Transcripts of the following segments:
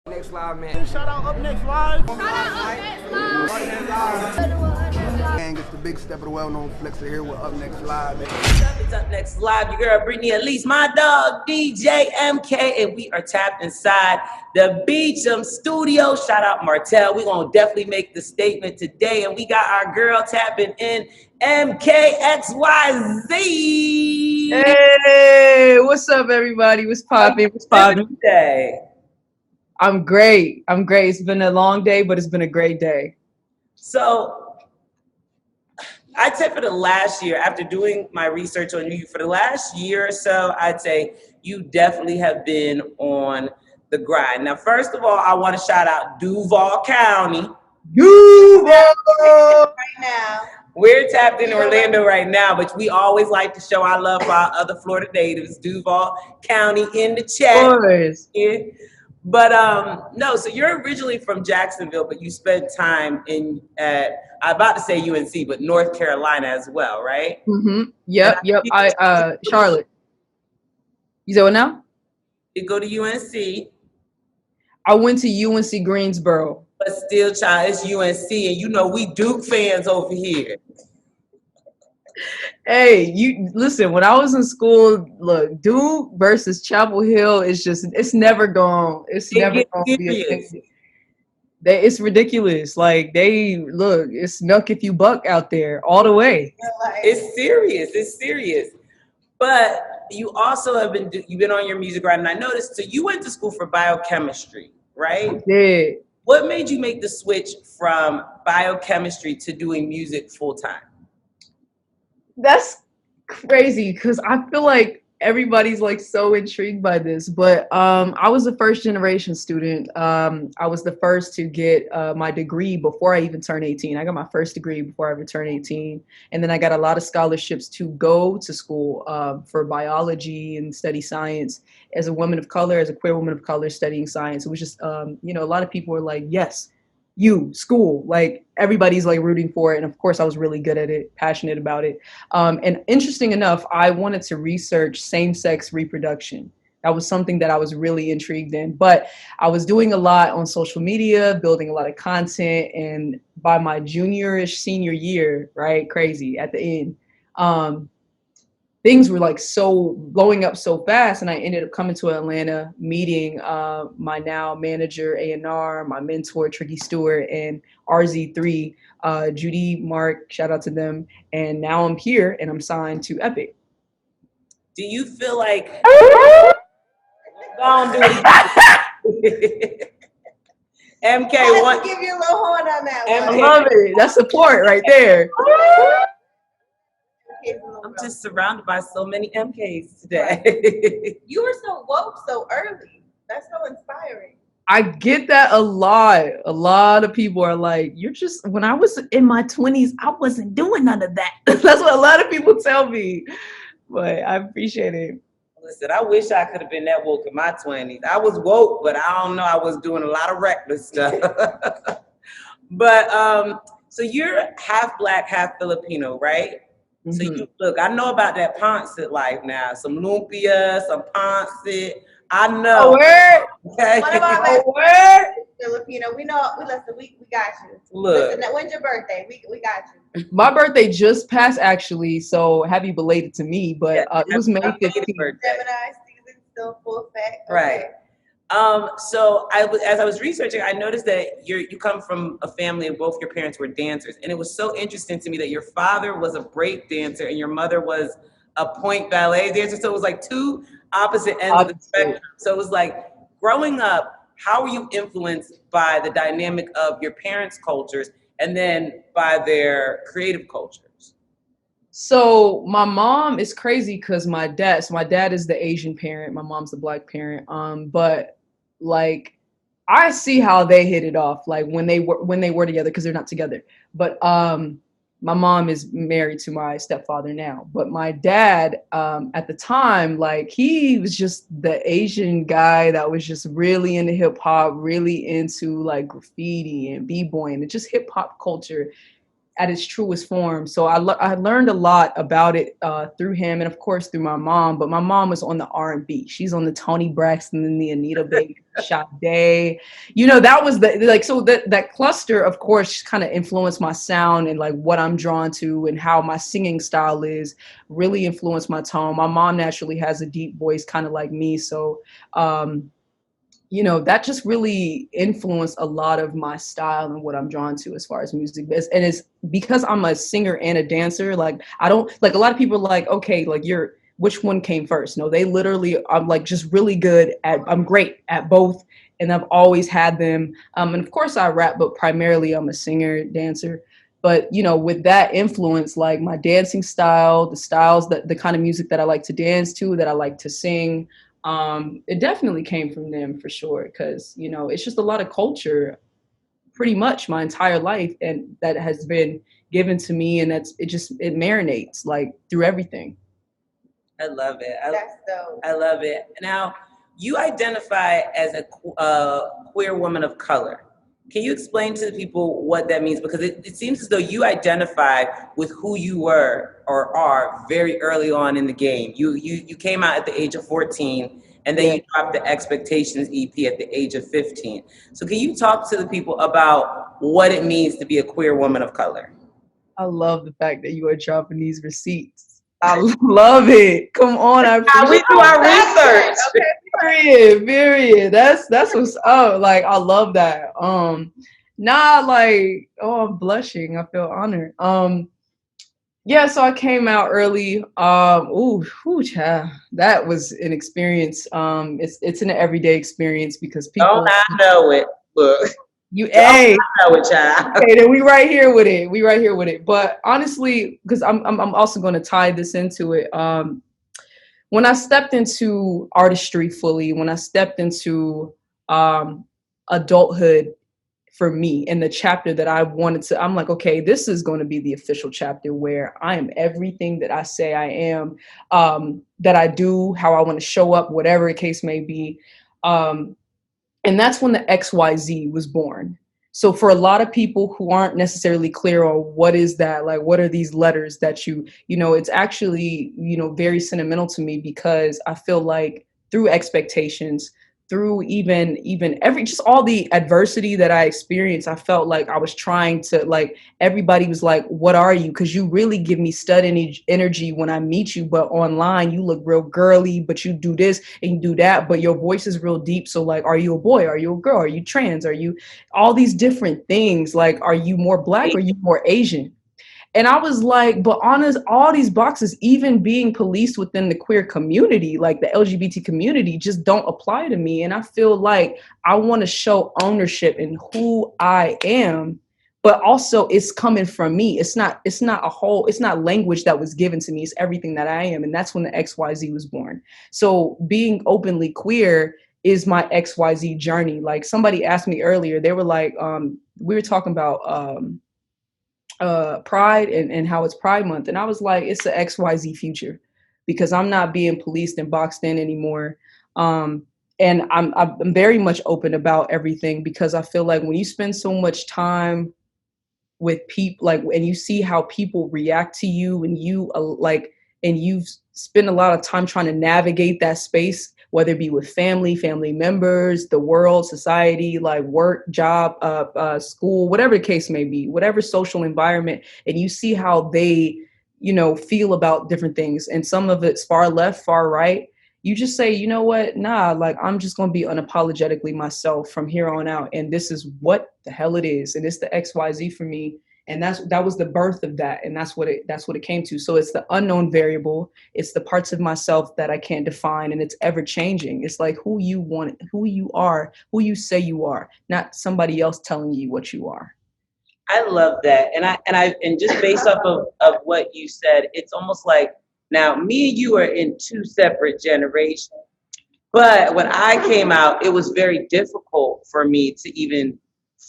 Next live, man. Shout out Up Next Live. Shout out Up Next Live. Gang, it's the big step of the well-known flexer here with Up Next Live. It's Up Next Live. Your girl Brittany, ELYSE, my dog DJ MK, and we are tapped inside the BEACHAM studio. Shout out Martell. We're gonna definitely make the statement today, and we got our girl tapping in, MKXYZ. Hey, what's up, everybody? What's poppin'? What's poppin'? I'm great. It's been a long day, but it's been a great day. So, I'd say for the last year, after doing my research on you, for the last year or so, I'd say you definitely have been on the grind. Now, first of all, I want to shout out Duval County. Duval! Right now. We're tapped in Orlando right now, but we always like to show our love for our other Florida natives. Duval County in the chat. Of course. Yeah. But no, so you're originally from Jacksonville, but you spent time I'm about to say UNC, but North Carolina as well, right? Mm-hmm. Yep. Charlotte. You said what now? You go to UNC. I went to UNC Greensboro. But still, child, it's UNC, and you know we Duke fans over here. Hey, you listen, when I was in school, look, Duke versus Chapel Hill is it's never gonna be a thing. It's ridiculous. Like it's snuck if you buck out there all the way. It's serious. But you also you've been on your music ride, and I noticed, so you went to school for biochemistry, right? I did. What made you make the switch from biochemistry to doing music full time? That's crazy because I feel like everybody's like so intrigued by this, but I was a first generation student. I was the first to get my degree before I even turned 18. I got my first degree before I ever turned 18. And then I got a lot of scholarships to go to school for biology and study science. As a woman of color, as a queer woman of color studying science, it was just, a lot of people were like, yes, school, like everybody's like rooting for it. And of course I was really good at it, passionate about it. And interesting enough, I wanted to research same-sex reproduction. That was something that I was really intrigued in, but I was doing a lot on social media, building a lot of content. And by my junior-ish senior year, right, crazy at the end, things were like so blowing up so fast, and I ended up coming to Atlanta, meeting my now manager A&R, my mentor Tricky Stewart, and RZ3, Judy, Mark, shout out to them. And now I'm here and I'm signed to Epic. Do you feel like go on, do it. MK, I give you a little horn on that one. I love it. That's support right there. I'm just surrounded by so many MKs today. You were so woke so early. That's so inspiring. I get that a lot. A lot of people are like, when I was in my 20s, I wasn't doing none of that. That's what a lot of people tell me. But I appreciate it. Listen, I wish I could have been that woke in my 20s. I was woke, but I don't know. I was doing a lot of reckless stuff. But so you're half Black, half Filipino, right? Mm-hmm. So look, I know about that Ponce life now. Some lumpia, some Ponce. I know. Oh, word. Okay. What about Oh, word. Filipino? We know. Listen, we got you. Look. Listen, when's your birthday? We got you. My birthday just passed, actually, so happy belated to me. But it was May 15th. Gemini season still full effect. Okay. Right. So as I was researching, I noticed that you come from a family and both your parents were dancers, and it was so interesting to me that your father was a break dancer and your mother was a point ballet dancer. So it was like two opposite ends of the spectrum. So it was like, growing up, how were you influenced by the dynamic of your parents' cultures and then by their creative cultures? So my mom is crazy because my dad is the Asian parent, my mom's the Black parent. But like, I see how they hit it off, like when they were together, because they're not together. But my mom is married to my stepfather now. But my dad, at the time, like, he was just the Asian guy that was just really into hip hop, really into like graffiti and b-boying and just hip hop culture. at its truest form. So I learned a lot about it through him, and of course through my mom. But my mom was on the R&B. She's on the Toni Braxton and the Anita Baker, Sade. You know, that was the like, so that cluster, of course, kind of influenced my sound and like what I'm drawn to and how my singing style is, really influenced my tone. My mom naturally has a deep voice, kind of like me. So you know, that just really influenced a lot of my style and what I'm drawn to as far as music is. And it's because I'm a singer and a dancer. Like, I don't, like, a lot of people are like, okay, like, which one came first? No, they literally, I'm like just really good at, I'm great at both. And I've always had them. And of course I rap, but primarily I'm a singer, dancer. But, you know, with that influence, like my dancing style, the styles, that the kind of music that I like to dance to, that I like to sing, it definitely came from them for sure. Because, you know, it's just a lot of culture pretty much my entire life, and that has been given to me, and it marinates like through everything. I love it. That's dope. I love it. Now, you identify as a queer woman of color. Can you explain to the people what that means? Because it seems as though you identify with who you were or are very early on in the game. You came out at the age of 14, and then you dropped the Expectations EP at the age of 15. So can you talk to the people about what it means to be a queer woman of color? I love the fact that you are dropping these receipts. I love it. Come on, I appreciate we do our research. Okay, period. That's what's up. Like, I love that. Nah, like, oh, I'm blushing. I feel honored. Yeah, so I came out early. Child, that was an experience. It's an everyday experience because people. Don't I know it? Look. Hey, I know it, child. Okay, then we right here with it. We right here with it. But honestly, because I'm also going to tie this into it. When I stepped into artistry fully, when I stepped into adulthood for me in the chapter that I wanted to, I'm like, okay, this is going to be the official chapter where I am everything that I say I am, that I do, how I want to show up, whatever the case may be. And that's when the XYZ was born. So for a lot of people who aren't necessarily clear on what is that, like, what are these letters that you know, it's actually, you know, very sentimental to me because I feel like through expectations, through even every, just all the adversity that I experienced, I felt like I was trying to, like, everybody was like, what are you? Because you really give me stud energy when I meet you, but online you look real girly, but you do this and you do that, but your voice is real deep. So like, are you a boy? Are you a girl? Are you trans? Are you all these different things? Like, are you more Black? Or are you more Asian? And I was like, but honest, all these boxes, even being policed within the queer community, like the LGBT community, just don't apply to me. And I feel like I want to show ownership in who I am, but also it's coming from me. It's not language that was given to me. It's everything that I am. And that's when the XYZ was born. So being openly queer is my XYZ journey. Like somebody asked me earlier, they were like, we were talking about, Pride and how it's Pride Month. And I was like, it's the XYZ future because I'm not being policed and boxed in anymore. And I'm very much open about everything because I feel like when you spend so much time with people, like, and you see how people react to you and you and you spend a lot of time trying to navigate that space, whether it be with family members, the world, society, like work, job, school, whatever the case may be, whatever social environment, and you see how they, you know, feel about different things. And some of it's far left, far right. You just say, you know what? Nah, like, I'm just going to be unapologetically myself from here on out. And this is what the hell it is. And it's the XYZ for me. And that was the birth of that. And that's what it came to. So it's the unknown variable. It's the parts of myself that I can't define, and it's ever changing. It's like who you are, who you say you are, not somebody else telling you what you are. I love that. And just based off of what you said, it's almost like now me and you are in two separate generations. But when I came out, it was very difficult for me to even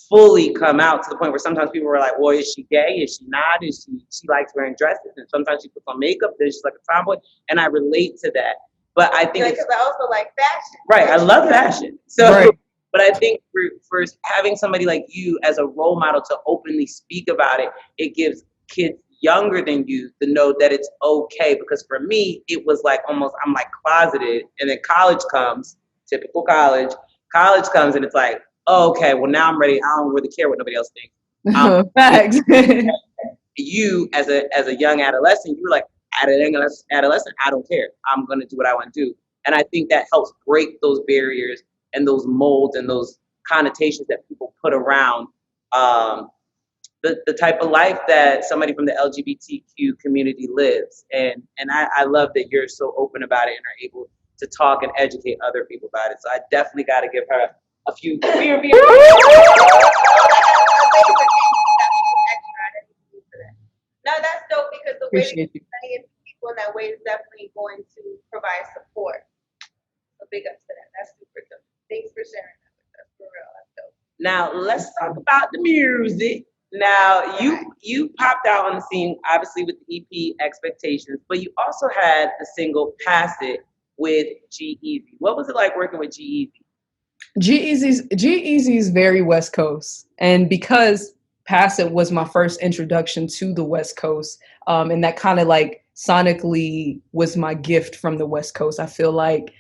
fully come out, to the point where sometimes people were like, well, is she gay? Is she not? She likes wearing dresses? And sometimes she puts on makeup. Then she's like a tomboy. And I relate to that. But I think because I also like fashion. Right. I love fashion. So right. But I think for having somebody like you as a role model to openly speak about it, it gives kids younger than you to know that it's okay. Because for me, it was like almost I'm like closeted, and then college comes, typical college. College comes, and it's like, oh, okay, well now I'm ready. I don't really care what nobody else thinks. Facts. You as a young adolescent, you were like, adolescent, I don't care. I'm gonna do what I want to do. And I think that helps break those barriers and those molds and those connotations that people put around the type of life that somebody from the LGBTQ community lives. And I love that you're so open about it and are able to talk and educate other people about it. So I definitely got to give her a few queer beers. No, that's dope because the way Appreciate you. that people in that way is definitely going to provide support. So big ups to that. That's super dope. Thanks for sharing that with us. For real, that's dope. Now let's talk about the music. Now you popped out on the scene obviously with the EP Expectations, but you also had the single Pass It with GEazy. What was it like working with GEazy? G is very West Coast, and because Pass It was my first introduction to the West Coast, and that kind of like sonically was my gift from the West Coast. I feel like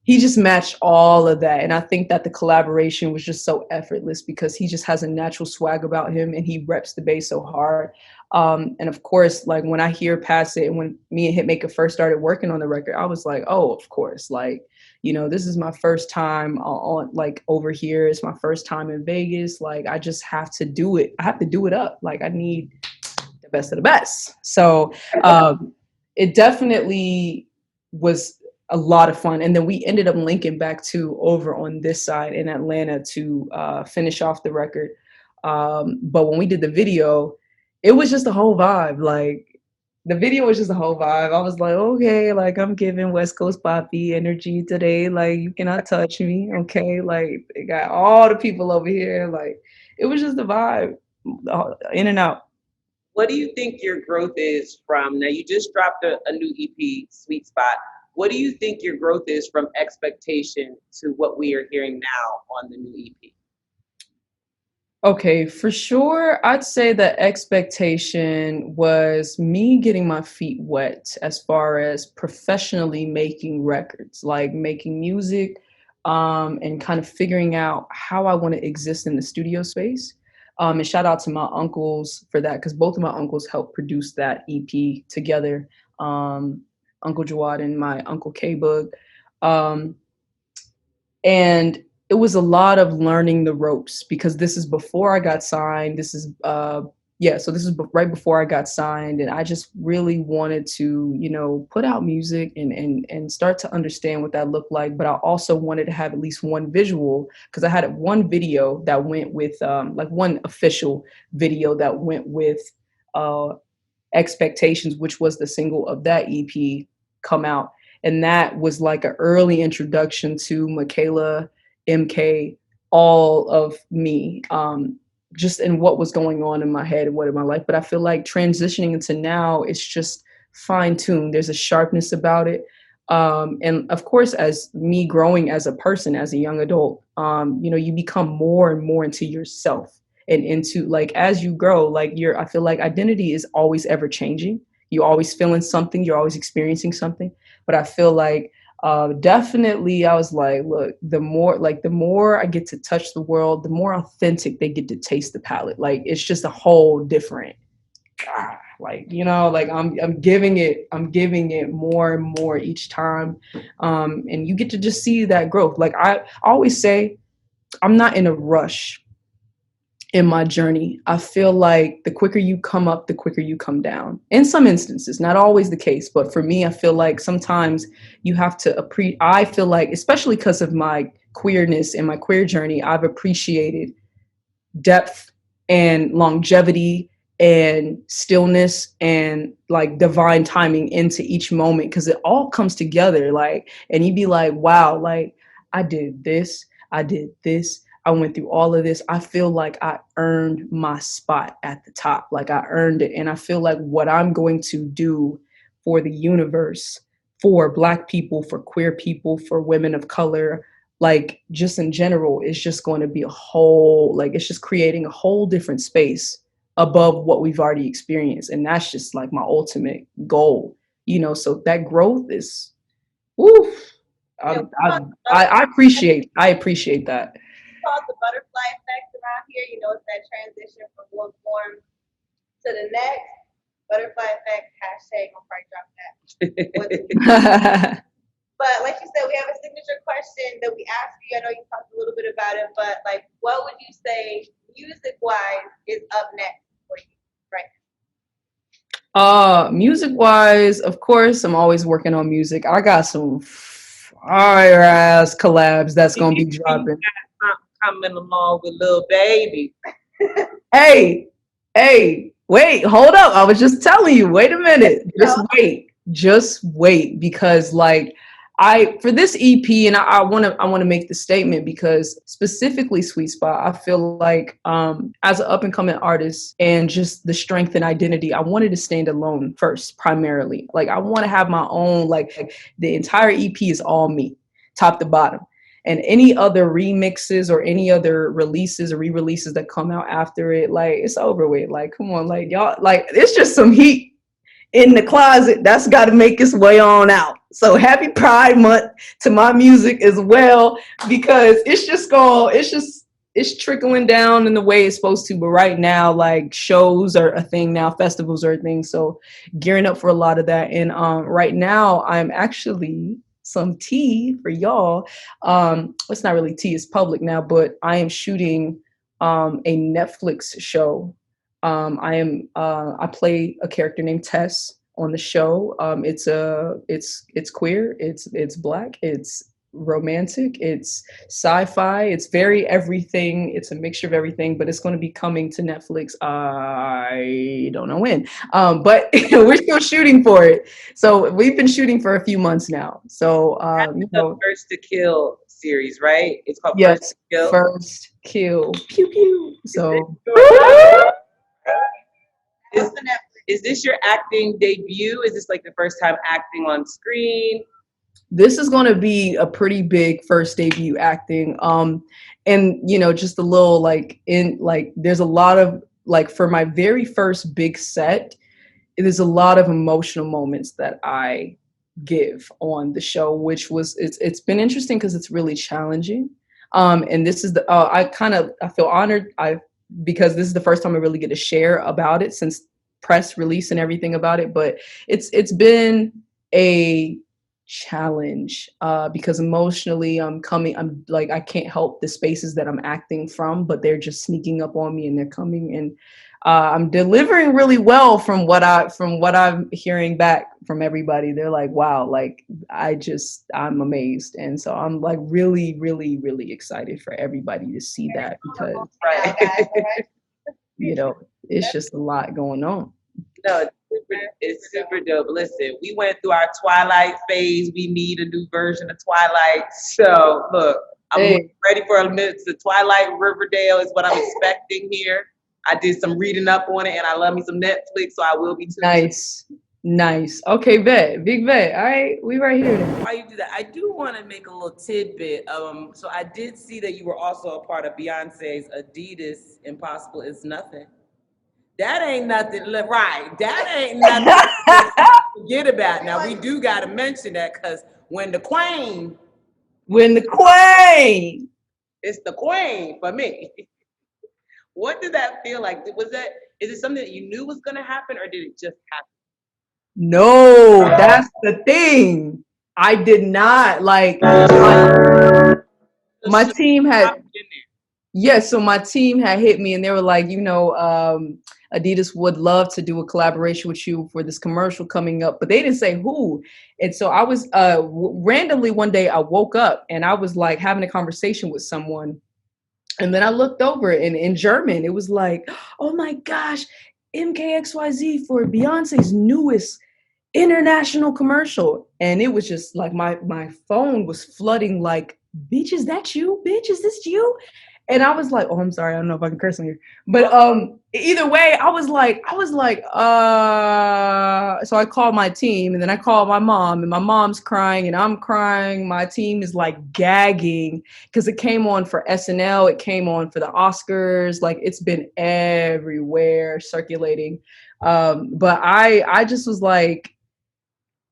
he just matched all of that, and I think that the collaboration was just so effortless because he just has a natural swag about him, and he reps the bass so hard. And of course, like when I hear Pass It, and when me and Hitmaker first started working on the record, I was like, oh, of course, like, you know, this is my first time on like over here. It's my first time in Vegas. Like, I just have to do it. I have to do it up. Like, I need the best of the best. So it definitely was a lot of fun. And then we ended up linking back to over on this side in Atlanta to finish off the record. But when we did the video, it was just a whole vibe. Like, the video was just a whole vibe. I was like, okay, like I'm giving West Coast Poppy energy today. Like, you cannot touch me. Okay. Like, they got all the people over here. Like, it was just a vibe, in and out. What do you think your growth is from now? You just dropped a new EP, Sweet Spot. What do you think your growth is from expectation to what we are hearing now on the new EP? Okay, for sure, I'd say the expectation was me getting my feet wet as far as professionally making records, like making music, and kind of figuring out how I want to exist in the studio space. And shout out to my uncles for that, because both of my uncles helped produce that EP together. Uncle Jawad and my Uncle K-Bug. Um, and it was a lot of learning the ropes because this is before I got signed. This is so this is right before I got signed, and I just really wanted to, you know, put out music and start to understand what that looked like. But I also wanted to have at least one visual because I had one video that went with like one official video that went with Expectations, which was the single of that EP come out. And that was like an early introduction to Michaela, MK, all of me, just in what was going on in my head and what in my life. But I feel like transitioning into now, it's just fine tuned. There's a sharpness about it. And of course, as me growing as a person, as a young adult, you know, you become more and more into yourself and into like, as you grow, like I feel like identity is always ever changing. You're always feeling something, you're always experiencing something. But I feel like definitely I was like, look, the more I get to touch the world, the more authentic they get to taste the palate. Like, it's just a whole different, like, you know, like I'm giving it more and more each time. And you get to just see that growth. Like, I always say, I'm not in a rush in my journey. I feel like the quicker you come up, the quicker you come down. In some instances, not always the case, but for me, I feel like sometimes you have to I feel like, especially because of my queerness and my queer journey, I've appreciated depth and longevity and stillness and like divine timing into each moment, because it all comes together. Like, and you'd be like, wow, like I did this, I went through all of this. I feel like I earned my spot at the top. Like, I earned it. And I feel like what I'm going to do for the universe, for Black people, for queer people, for women of color, like just in general, is just going to be a whole, like it's just creating a whole different space above what we've already experienced. And that's just like my ultimate goal, you know, so that growth is, woo, Yeah, I appreciate that. called the butterfly effect around here. You know, it's that transition from one form to the next. Butterfly effect, hashtag, I'm probably drop that. But like you said, we have a signature question that we ask you. I know you talked a little bit about it, but like, what would you say music-wise is up next for you right Music wise, of course, I'm always working on music. I got some fire ass collabs that's gonna be dropping. Coming along with Lil Baby. Hey, hey, wait, hold up. I was just telling you, wait a minute. Just wait, because like for this EP, and I wanna make the statement because specifically Sweet Spot, I feel like as an up and coming artist and just the strength and identity, I wanted to stand alone first, primarily. Like I want to have my own, like the entire EP is all me, top to bottom. And any other remixes or any other releases or re-releases that come out after it, like it's over with. Like, come on, like y'all, like it's just some heat in the closet that's got to make its way on out. So happy Pride Month to my music as well, because it's trickling down in the way it's supposed to. But right now, like shows are a thing now, festivals are a thing. So gearing up for a lot of that. And right now I'm actually some tea for y'all. It's not really tea, it's public now, but I am shooting a Netflix show. I play a character named Tess on the show. It's queer, it's black, it's romantic, it's sci-fi, it's very everything. It's a mixture of everything, but it's going to be coming to Netflix. I don't know when, but we're still shooting for it. So we've been shooting for a few months now. So That's the First to Kill series, right? It's called yes, First to Kill. First Kill, pew pew. So. Is this your acting debut? Is this like the first time acting on screen? This is going to be a pretty big first debut acting. And you know, just a little there's a lot of like for my very first big set, there's a lot of emotional moments that I give on the show, which was it's been interesting because it's really challenging. And this is I feel honored because this is the first time I really get to share about it since press release and everything about it. But it's been a challenge because emotionally I'm like I can't help the spaces that I'm acting from, but they're just sneaking up on me and they're coming, and I'm delivering really well from what I'm hearing back from everybody. They're like, wow, like I'm amazed. And so I'm like really, really, really excited for everybody to see that because you know, it's just a lot going on. No, it's super dope. Listen, we went through our Twilight phase. We need a new version of Twilight. So look, I'm ready for a minute. The Twilight Riverdale is what I'm expecting here. I did some reading up on it, and I love me some Netflix, so I will be tuned. Nice. Okay, big bet. All right, we right here then. While you do that, I do want to make a little tidbit. So I did see that you were also a part of Beyonce's Adidas Impossible Is Nothing. That ain't nothing, right? That ain't nothing to forget about. Now we do got to mention that because when the queen, it's the queen for me. What did that feel like? Is it something that you knew was going to happen, or did it just happen? No, that's the thing. I did not like my team had. Yes, so my team had hit me and they were like, you know, Adidas would love to do a collaboration with you for this commercial coming up, but they didn't say who. And so I was randomly one day I woke up and I was like having a conversation with someone. And then I looked over and in German, it was like, oh my gosh, MKXYZ for Beyonce's newest international commercial. And it was just like my phone was flooding like, bitch, is that you? Bitch, is this you? And I was like, oh, I'm sorry, I don't know if I can curse on here. But either way, I was like, so I called my team and then I called my mom and my mom's crying and I'm crying. My team is like gagging because it came on for SNL, it came on for the Oscars, like it's been everywhere circulating. But I just was like,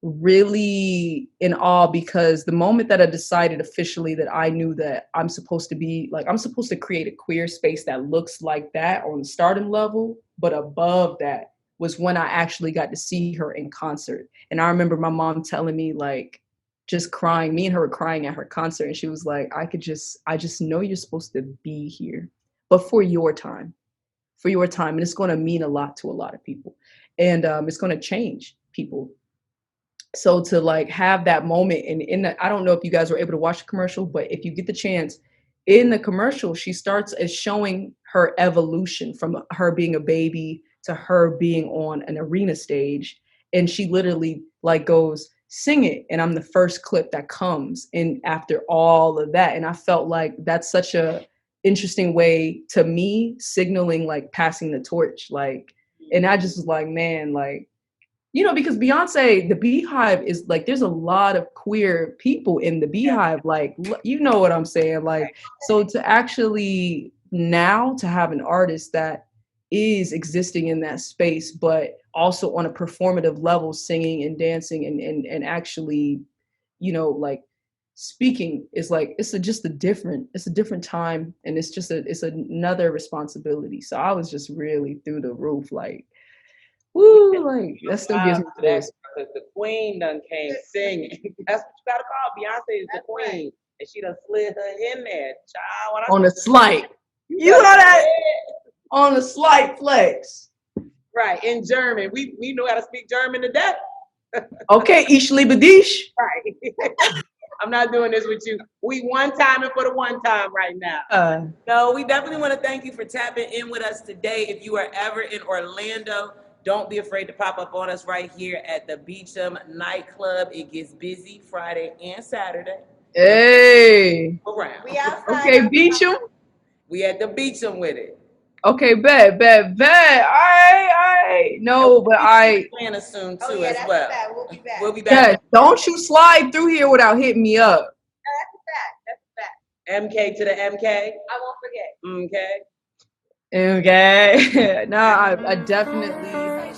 really in awe because the moment that I decided officially that I knew that I'm supposed to create a queer space that looks like that on the starting level, but above that was when I actually got to see her in concert. And I remember my mom telling me, like, just crying, me and her were crying at her concert. And she was like, I just know you're supposed to be here, but for your time. And it's going to mean a lot to a lot of people. And it's going to change people. So to like have that moment and in the, I don't know if you guys were able to watch the commercial, but if you get the chance, in the commercial, she starts as showing her evolution from her being a baby to her being on an arena stage. And she literally like goes, sing it. And I'm the first clip that comes in after all of that. And I felt like that's such a interesting way to me signaling like passing the torch. Like, and I just was like, man, like, you know, because Beyonce, the Beehive is like, there's a lot of queer people in the Beehive. Like, you know what I'm saying? Like, so to actually now to have an artist that is existing in that space, but also on a performative level, singing and dancing and actually, you know, like speaking is like, it's a different time. And it's another responsibility. So I was just really through the roof, like, woo, like that still gives me chills. The queen done came singing. That's what you gotta call Beyonce is the queen. Right. And she done slid her in there, child. On a slight. You know that? On a slight flex. Right, in German. We know how to speak German to death. Okay, ich liebe dich. Right. I'm not doing this with you. We one time and for the one time right now. No, we definitely want to thank you for tapping in with us today. If you are ever in Orlando, don't be afraid to pop up on us right here at the BEACHAM nightclub. It gets busy Friday and Saturday. Hey. Around. We outside. Okay, BEACHAM. We at the BEACHAM with it. Okay, bet. I no, but I plan us soon too Oh, yeah, as that's well. bad. We'll be back. We'll be back. yeah, don't you slide through here without hitting me up. That's a fact. MK to the MK. I won't forget. Okay. Okay. No, I definitely